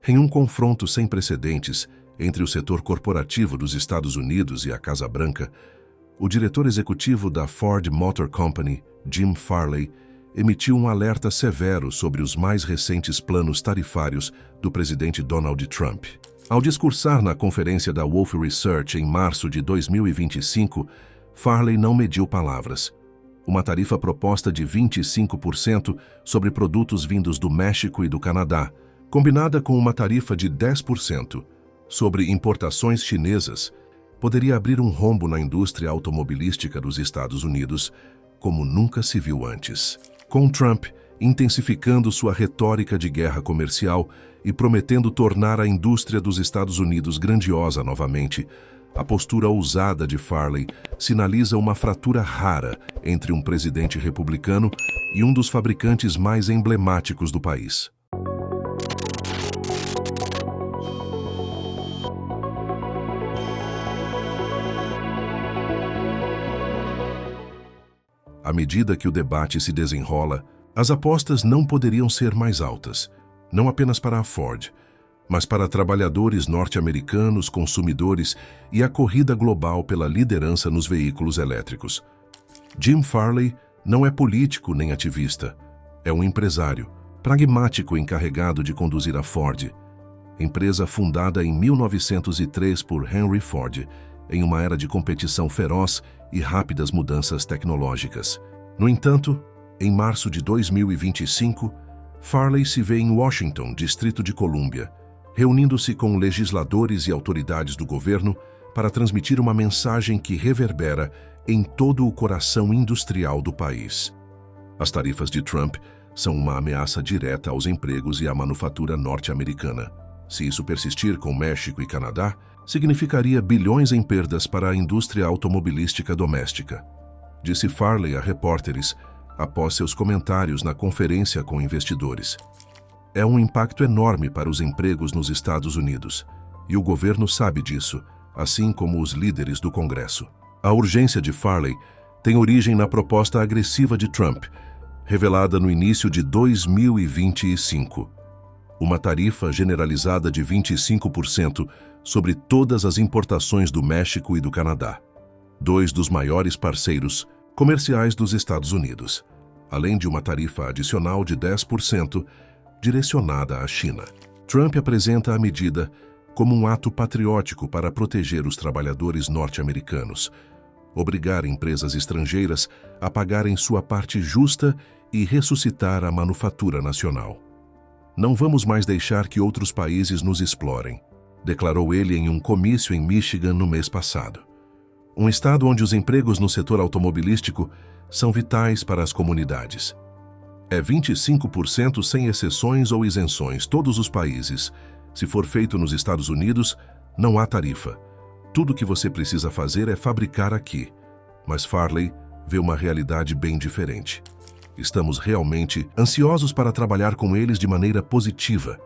Em um confronto sem precedentes entre o setor corporativo dos Estados Unidos e a Casa Branca, o diretor executivo da Ford Motor Company, Jim Farley, emitiu um alerta severo sobre os mais recentes planos tarifários do presidente Donald Trump. Ao discursar na conferência da Wolfe Research em março de 2025, Farley não mediu palavras. Uma tarifa proposta de 25% sobre produtos vindos do México e do Canadá, combinada com uma tarifa de 10% sobre importações chinesas, poderia abrir um rombo na indústria automobilística dos Estados Unidos, como nunca se viu antes. Com Trump intensificando sua retórica de guerra comercial e prometendo tornar a indústria dos Estados Unidos grandiosa novamente, a postura ousada de Farley sinaliza uma fratura rara entre um presidente republicano e um dos fabricantes mais emblemáticos do país. À medida que o debate se desenrola, as apostas não poderiam ser mais altas, não apenas para a Ford, mas para trabalhadores norte-americanos, consumidores e a corrida global pela liderança nos veículos elétricos. Jim Farley não é político nem ativista, é um empresário, pragmático encarregado de conduzir a Ford, empresa fundada em 1903 por Henry Ford, em uma era de competição feroz e rápidas mudanças tecnológicas. No entanto, em março de 2025, Farley se vê em Washington, Distrito de Colômbia, reunindo-se com legisladores e autoridades do governo para transmitir uma mensagem que reverbera em todo o coração industrial do país. As tarifas de Trump são uma ameaça direta aos empregos e à manufatura norte-americana. Se isso persistir com México e Canadá, significaria bilhões em perdas para a indústria automobilística doméstica, disse Farley a repórteres após seus comentários na conferência com investidores. É um impacto enorme para os empregos nos Estados Unidos, e o governo sabe disso, assim como os líderes do Congresso. A urgência de Farley tem origem na proposta agressiva de Trump, revelada no início de 2025. Uma tarifa generalizada de 25% sobre todas as importações do México e do Canadá, dois dos maiores parceiros comerciais dos Estados Unidos, além de uma tarifa adicional de 10% direcionada à China. Trump apresenta a medida como um ato patriótico para proteger os trabalhadores norte-americanos, obrigar empresas estrangeiras a pagarem sua parte justa e ressuscitar a manufatura nacional. Não vamos mais deixar que outros países nos explorem, declarou ele em um comício em Michigan no mês passado. Um estado onde os empregos no setor automobilístico são vitais para as comunidades. É 25% sem exceções ou isenções, todos os países. Se for feito nos Estados Unidos, não há tarifa. Tudo o que você precisa fazer é fabricar aqui. Mas Farley vê uma realidade bem diferente. Estamos realmente ansiosos para trabalhar com eles de maneira positiva,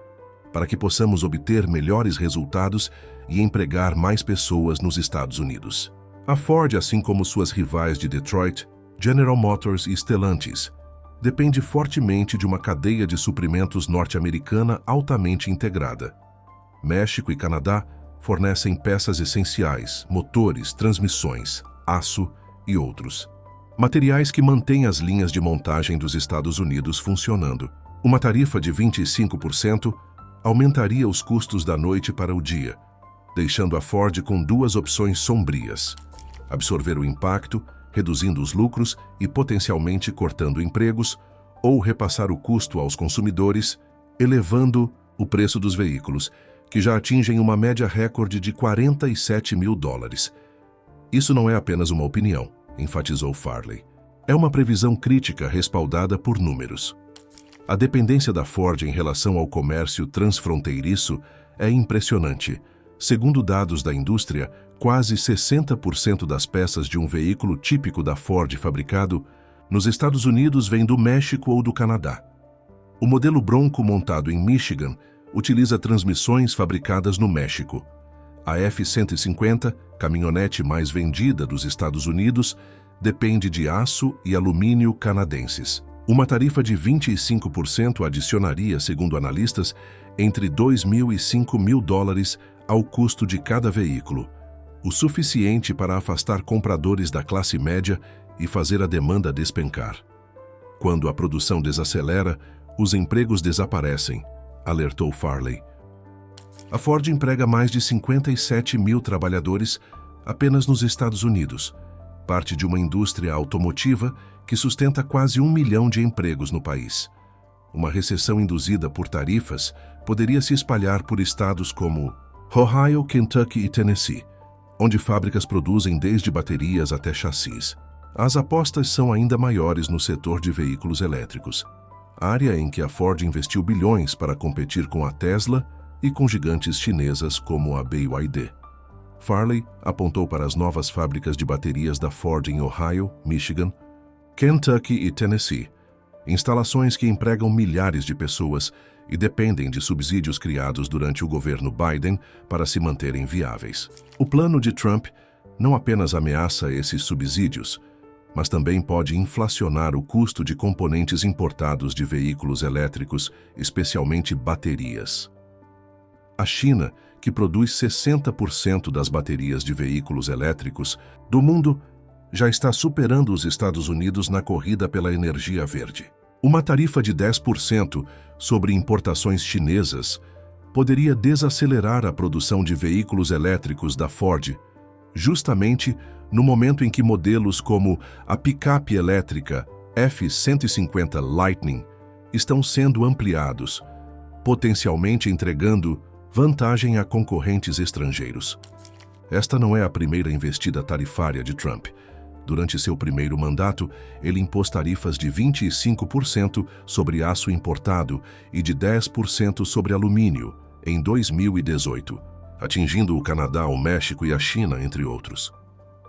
para que possamos obter melhores resultados e empregar mais pessoas nos Estados Unidos. A Ford, assim como suas rivais de Detroit, General Motors e Stellantis, depende fortemente de uma cadeia de suprimentos norte-americana altamente integrada. México e Canadá fornecem peças essenciais, motores, transmissões, aço e outros. Materiais que mantêm as linhas de montagem dos Estados Unidos funcionando. Uma tarifa de 25% aumentaria os custos da noite para o dia, deixando a Ford com duas opções sombrias: absorver o impacto, reduzindo os lucros e potencialmente cortando empregos, ou repassar o custo aos consumidores, elevando o preço dos veículos, que já atingem uma média recorde de $47 mil. Isso não é apenas uma opinião, enfatizou Farley. É uma previsão crítica respaldada por números. A dependência da Ford em relação ao comércio transfronteiriço é impressionante. Segundo dados da indústria, quase 60% das peças de um veículo típico da Ford fabricado nos Estados Unidos vem do México ou do Canadá. O modelo Bronco montado em Michigan utiliza transmissões fabricadas no México. A F-150, caminhonete mais vendida dos Estados Unidos, depende de aço e alumínio canadenses. Uma tarifa de 25% adicionaria, segundo analistas, entre 2.000 e 5.000 dólares ao custo de cada veículo, o suficiente para afastar compradores da classe média e fazer a demanda despencar. Quando a produção desacelera, os empregos desaparecem, alertou Farley. A Ford emprega mais de 57 mil trabalhadores apenas nos Estados Unidos, parte de uma indústria automotiva que sustenta quase 1 milhão de empregos no país. Uma recessão induzida por tarifas poderia se espalhar por estados como Ohio, Kentucky e Tennessee, onde fábricas produzem desde baterias até chassis. As apostas são ainda maiores no setor de veículos elétricos, área em que a Ford investiu bilhões para competir com a Tesla e com gigantes chinesas como a BYD. Farley apontou para as novas fábricas de baterias da Ford em Ohio, Michigan, Kentucky e Tennessee, instalações que empregam milhares de pessoas e dependem de subsídios criados durante o governo Biden para se manterem viáveis. O plano de Trump não apenas ameaça esses subsídios, mas também pode inflacionar o custo de componentes importados de veículos elétricos, especialmente baterias. A China, que produz 60% das baterias de veículos elétricos do mundo, já está superando os Estados Unidos na corrida pela energia verde. Uma tarifa de 10% sobre importações chinesas poderia desacelerar a produção de veículos elétricos da Ford, justamente no momento em que modelos como a picape elétrica F-150 Lightning estão sendo ampliados, potencialmente entregando vantagem a concorrentes estrangeiros. Esta não é a primeira investida tarifária de Trump. Durante seu primeiro mandato, ele impôs tarifas de 25% sobre aço importado e de 10% sobre alumínio em 2018, atingindo o Canadá, o México e a China, entre outros.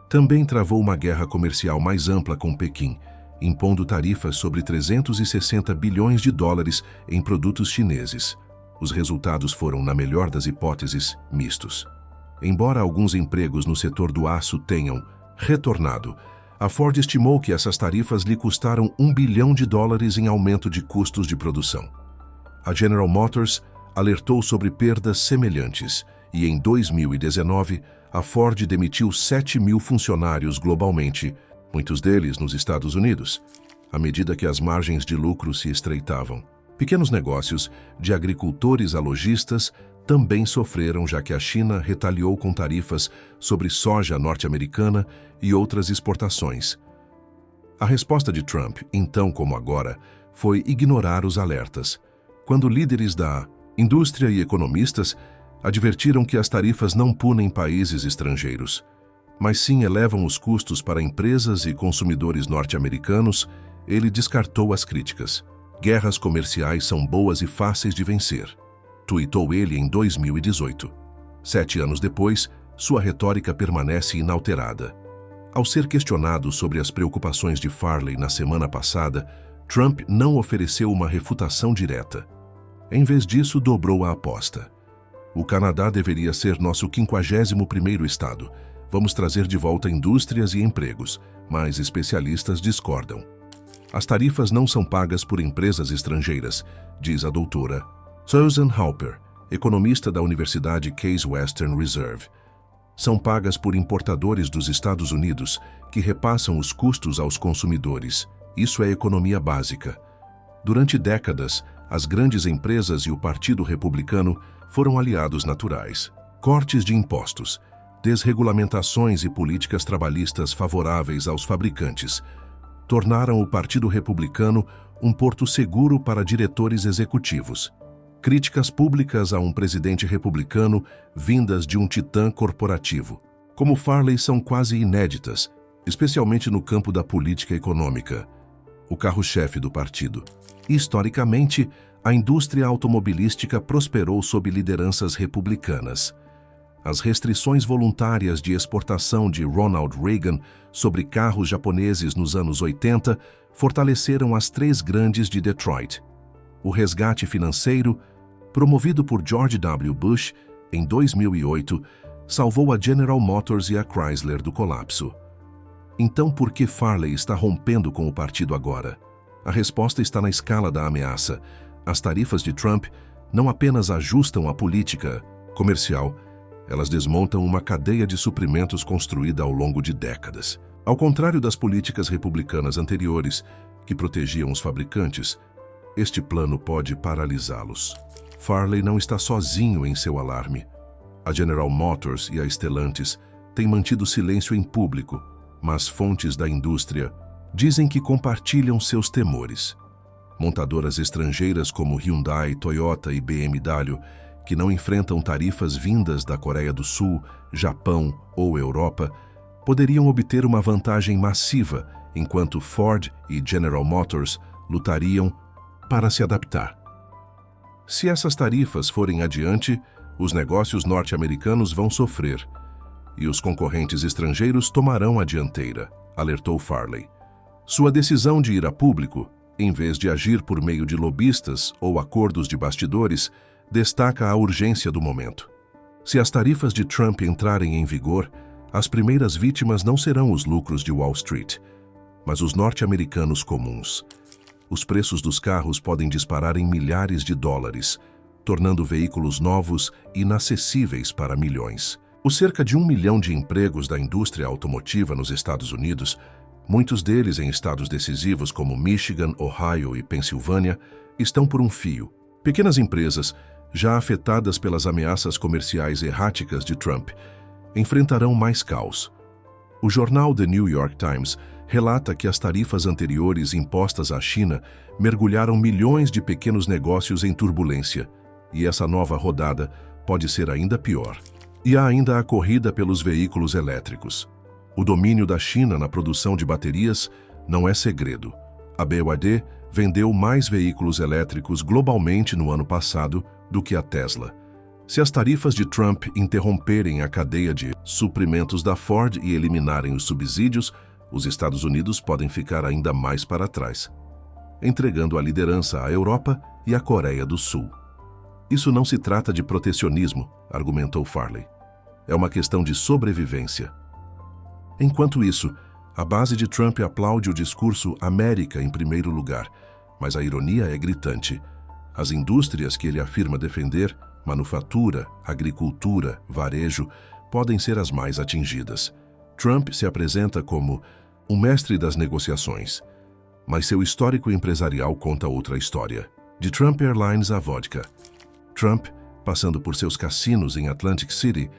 Também travou uma guerra comercial mais ampla com Pequim, impondo tarifas sobre 360 bilhões de dólares em produtos chineses. Os resultados foram, na melhor das hipóteses, mistos. Embora alguns empregos no setor do aço tenham retornado, a Ford estimou que essas tarifas lhe custaram 1 bilhão de dólares em aumento de custos de produção. A General Motors alertou sobre perdas semelhantes e, em 2019, a Ford demitiu 7.000 funcionários globalmente, muitos deles nos Estados Unidos, à medida que as margens de lucro se estreitavam. Pequenos negócios, de agricultores a lojistas, também sofreram, já que a China retaliou com tarifas sobre soja norte-americana e outras exportações. A resposta de Trump, então como agora, foi ignorar os alertas, quando líderes da indústria e economistas advertiram que as tarifas não punem países estrangeiros, mas sim elevam os custos para empresas e consumidores norte-americanos. Ele descartou as críticas. Guerras comerciais são boas e fáceis de vencer, tuitou ele em 2018. 7 anos depois, sua retórica permanece inalterada. Ao ser questionado sobre as preocupações de Farley na semana passada, Trump não ofereceu uma refutação direta. Em vez disso, dobrou a aposta. O Canadá deveria ser nosso 51º estado. Vamos trazer de volta indústrias e empregos, mas especialistas discordam. As tarifas não são pagas por empresas estrangeiras, diz a doutora Susan Halper, economista da Universidade Case Western Reserve. São pagas por importadores dos Estados Unidos, que repassam os custos aos consumidores. Isso é economia básica. Durante décadas, as grandes empresas e o Partido Republicano foram aliados naturais. Cortes de impostos, desregulamentações e políticas trabalhistas favoráveis aos fabricantes tornaram o Partido Republicano um porto seguro para diretores executivos. Críticas públicas a um presidente republicano vindas de um titã corporativo, como Farley, são quase inéditas, especialmente no campo da política econômica, o carro-chefe do partido. Historicamente, a indústria automobilística prosperou sob lideranças republicanas. As restrições voluntárias de exportação de Ronald Reagan sobre carros japoneses nos anos 80 fortaleceram as 3 grandes de Detroit. O resgate financeiro, promovido por George W. Bush em 2008, salvou a General Motors e a Chrysler do colapso. Então, por que Farley está rompendo com o partido agora? A resposta está na escala da ameaça. As tarifas de Trump não apenas ajustam a política comercial, elas desmontam uma cadeia de suprimentos construída ao longo de décadas. Ao contrário das políticas republicanas anteriores, que protegiam os fabricantes, este plano pode paralisá-los. Farley não está sozinho em seu alarme. A General Motors e a Stellantis têm mantido silêncio em público, mas fontes da indústria dizem que compartilham seus temores. Montadoras estrangeiras como Hyundai, Toyota e BMW, que não enfrentam tarifas vindas da Coreia do Sul, Japão ou Europa, poderiam obter uma vantagem massiva, enquanto Ford e General Motors lutariam para se adaptar. Se essas tarifas forem adiante, os negócios norte-americanos vão sofrer e os concorrentes estrangeiros tomarão a dianteira, alertou Farley. Sua decisão de ir a público, em vez de agir por meio de lobistas ou acordos de bastidores, destaca a urgência do momento. Se as tarifas de Trump entrarem em vigor, as primeiras vítimas não serão os lucros de Wall Street, mas os norte-americanos comuns. Os preços dos carros podem disparar em milhares de dólares, tornando veículos novos inacessíveis para milhões. Os cerca de 1 milhão de empregos da indústria automotiva nos Estados Unidos, muitos deles em estados decisivos como Michigan, Ohio e Pensilvânia, estão por um fio. Pequenas empresas, já afetadas pelas ameaças comerciais erráticas de Trump, enfrentarão mais caos. O jornal The New York Times relata que as tarifas anteriores impostas à China mergulharam milhões de pequenos negócios em turbulência, e essa nova rodada pode ser ainda pior. E há ainda a corrida pelos veículos elétricos. O domínio da China na produção de baterias não é segredo. A BYD vendeu mais veículos elétricos globalmente no ano passado do que a Tesla. Se as tarifas de Trump interromperem a cadeia de suprimentos da Ford e eliminarem os subsídios, os Estados Unidos podem ficar ainda mais para trás, entregando a liderança à Europa e à Coreia do Sul. Isso não se trata de protecionismo, argumentou Farley. É uma questão de sobrevivência. Enquanto isso, a base de Trump aplaude o discurso América em primeiro lugar, mas a ironia é gritante. As indústrias que ele afirma defender, manufatura, agricultura, varejo, podem ser as mais atingidas. Trump se apresenta como um mestre das negociações, mas seu histórico empresarial conta outra história. De Trump Airlines à vodka. Trump, passando por seus cassinos em Atlantic City,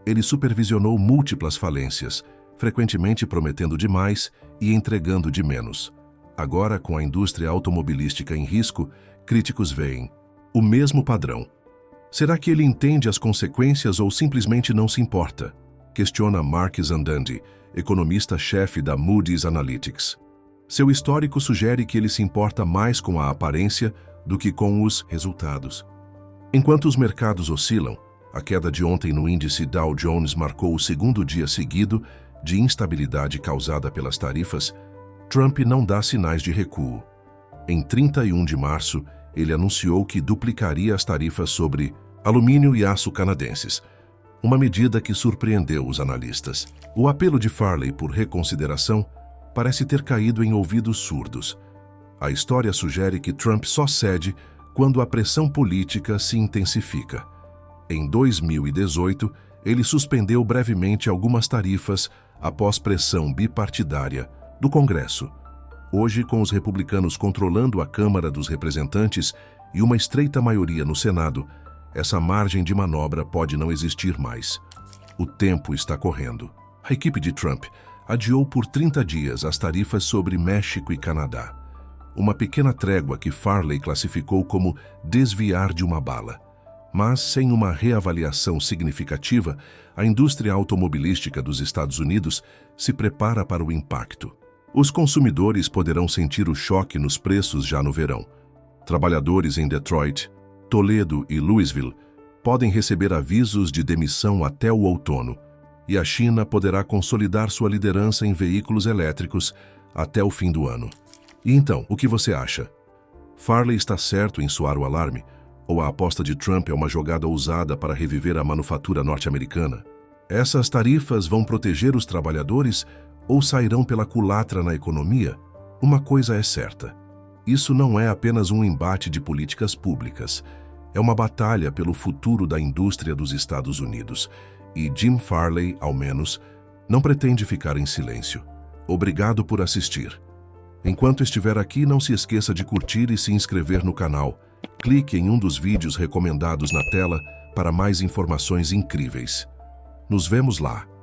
ele supervisionou múltiplas falências, frequentemente prometendo demais e entregando de menos. Agora, com a indústria automobilística em risco, críticos veem o mesmo padrão. Será que ele entende as consequências ou simplesmente não se importa? Questiona Mark Zandandi, economista-chefe da Moody's Analytics. Seu histórico sugere que ele se importa mais com a aparência do que com os resultados. Enquanto os mercados oscilam, a queda de ontem no índice Dow Jones marcou o segundo dia seguido de instabilidade causada pelas tarifas. Trump não dá sinais de recuo. Em 31 de março, ele anunciou que duplicaria as tarifas sobre alumínio e aço canadenses, uma medida que surpreendeu os analistas. O apelo de Farley por reconsideração parece ter caído em ouvidos surdos. A história sugere que Trump só cede quando a pressão política se intensifica. Em 2018, ele suspendeu brevemente algumas tarifas após pressão bipartidária do Congresso. Hoje, com os republicanos controlando a Câmara dos Representantes e uma estreita maioria no Senado, essa margem de manobra pode não existir mais. O tempo está correndo. A equipe de Trump adiou por 30 dias as tarifas sobre México e Canadá. Uma pequena trégua que Farley classificou como desviar de uma bala. Mas, sem uma reavaliação significativa, a indústria automobilística dos Estados Unidos se prepara para o impacto. Os consumidores poderão sentir o choque nos preços já no verão. Trabalhadores em Detroit, Toledo e Louisville podem receber avisos de demissão até o outono, e a China poderá consolidar sua liderança em veículos elétricos até o fim do ano. E então, o que você acha? Farley está certo em soar o alarme? Ou a aposta de Trump é uma jogada ousada para reviver a manufatura norte-americana? Essas tarifas vão proteger os trabalhadores ou sairão pela culatra na economia? Uma coisa é certa: isso não é apenas um embate de políticas públicas. É uma batalha pelo futuro da indústria dos Estados Unidos. E Jim Farley, ao menos, não pretende ficar em silêncio. Obrigado por assistir. Enquanto estiver aqui, não se esqueça de curtir e se inscrever no canal. Clique em um dos vídeos recomendados na tela para mais informações incríveis. Nos vemos lá!